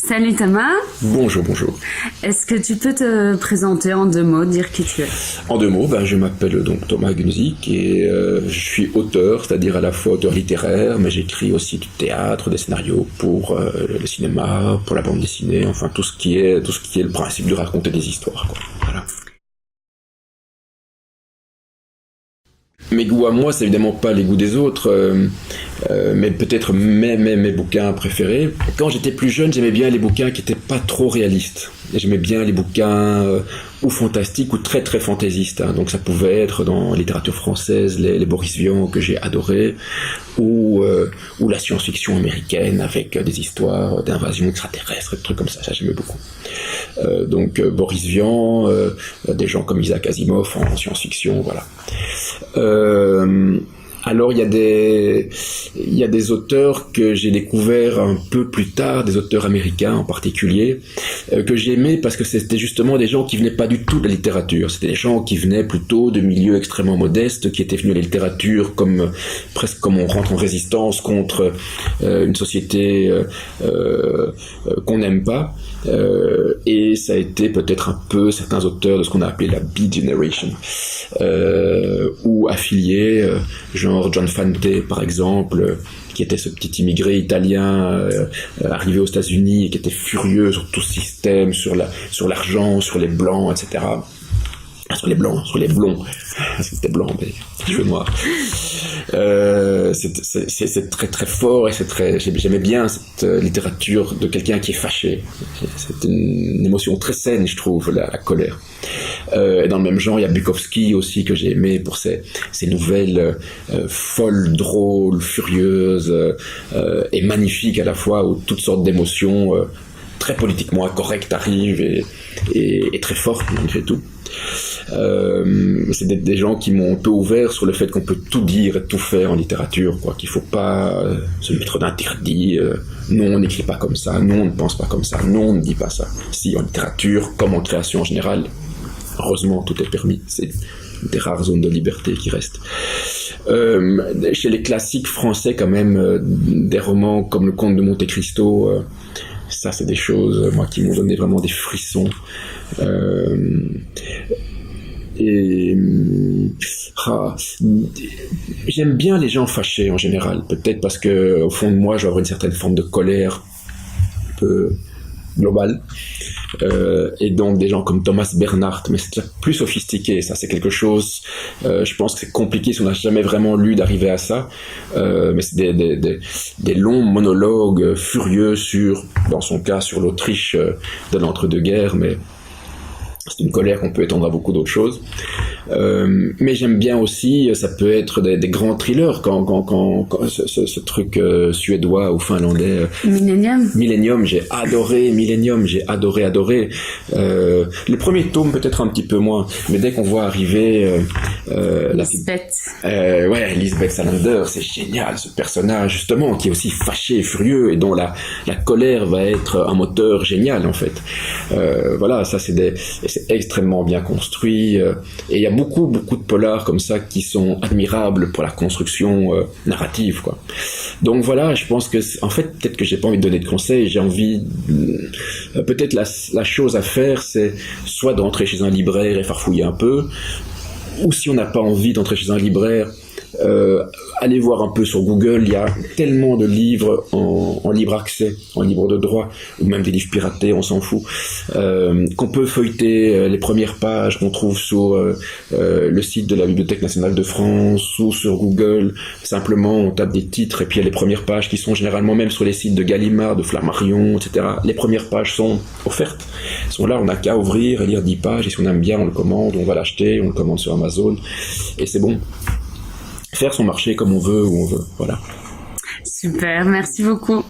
Salut Thomas. Bonjour, bonjour. Est-ce que tu peux te présenter en 2 mots, dire qui tu es? En 2 mots, je m'appelle donc Thomas Gunzik et je suis auteur, c'est-à-dire à la fois auteur littéraire, mais j'écris aussi du théâtre, des scénarios pour le cinéma, pour la bande dessinée, enfin tout ce qui est le principe de raconter des histoires, quoi. Voilà. Mes goûts à moi, c'est évidemment pas les goûts des autres, mais peut-être mes bouquins préférés. Quand j'étais plus jeune, j'aimais bien les bouquins qui étaient pas trop réalistes. J'aimais bien les bouquins ou fantastiques ou très très fantaisistes. Hein. Donc ça pouvait être dans la littérature française, les Boris Vian que j'ai adoré, ou la science-fiction américaine avec des histoires d'invasion extraterrestre, des trucs comme ça j'aimais beaucoup. Donc Boris Vian, des gens comme Isaac Asimov en science-fiction, voilà. Alors il y a des auteurs que j'ai découverts un peu plus tard, des auteurs américains en particulier, que j'aimais parce que c'était justement des gens qui venaient pas du tout de la littérature. C'était des gens qui venaient plutôt de milieux extrêmement modestes, qui étaient venus à la littérature presque comme on rentre en résistance contre une société qu'on n'aime pas. Et ça a été peut-être un peu certains auteurs de ce qu'on a appelé la B-Generation, ou affiliés, genre John Fante par exemple, qui était ce petit immigré italien arrivé aux États-Unis et qui était furieux sur tout ce système, sur l'argent, sur les blancs, etc. Sur les blonds, c'était blanc, mais cheveux noirs. C'est très très fort et j'aimais bien cette littérature de quelqu'un qui est fâché. C'est une émotion très saine, je trouve, la colère. Et dans le même genre, il y a Bukowski aussi que j'ai aimé pour ses nouvelles folles, drôles, furieuses et magnifiques à la fois, où toutes sortes d'émotions très politiquement correctes arrivent et très fortes malgré tout. C'est des gens qui m'ont un peu ouvert sur le fait qu'on peut tout dire et tout faire en littérature, quoi, qu'il faut pas se mettre d'interdit, non on n'écrit pas comme ça, non on ne pense pas comme ça, non on ne dit pas ça. Si en littérature, comme en création en général, heureusement tout est permis, c'est des rares zones de liberté qui restent. Chez les classiques français quand même, des romans comme Le Comte de Monte Cristo, ça c'est des choses moi qui m'ont donné vraiment des frissons. J'aime bien les gens fâchés en général, peut-être parce que au fond de moi j'ai une certaine forme de colère un peu globale, et donc des gens comme Thomas Bernhardt, mais c'est plus sophistiqué, ça c'est quelque chose, je pense que c'est compliqué si on n'a jamais vraiment lu d'arriver à ça, mais c'est des longs monologues furieux dans son cas sur l'Autriche de l'entre-deux-guerres, mais c'est une colère qu'on peut étendre à beaucoup d'autres choses. Mais j'aime bien aussi, ça peut être des grands thrillers, quand ce truc suédois ou finlandais. Millennium, j'ai adoré Millennium, j'ai adoré. Les premiers tomes peut-être un petit peu moins, mais dès qu'on voit arriver Lisbeth Salander, c'est génial ce personnage justement qui est aussi fâché et furieux et dont la colère va être un moteur génial en fait. Voilà, ça c'est extrêmement bien construit, et il y a beaucoup de polars comme ça qui sont admirables pour la construction narrative, quoi. Donc voilà, je pense que en fait peut-être que j'ai pas envie de donner de conseils, j'ai envie peut-être la chose à faire, c'est soit d'entrer chez un libraire et farfouiller un peu, ou si on n'a pas envie d'entrer chez un libraire, allez voir un peu sur Google, il y a tellement de livres en libre accès, en libre de droit, ou même des livres piratés, on s'en fout, qu'on peut feuilleter les premières pages qu'on trouve sur le site de la Bibliothèque nationale de France ou sur Google. Simplement on tape des titres et puis il y a les premières pages qui sont généralement même sur les sites de Gallimard, de Flammarion, etc. Les premières pages sont offertes, sont là, on n'a qu'à ouvrir et lire 10 pages, et si on aime bien on le commande, on va l'acheter, on le commande sur Amazon et c'est bon. Faire son marché comme on veut, où on veut, voilà. Super, merci beaucoup.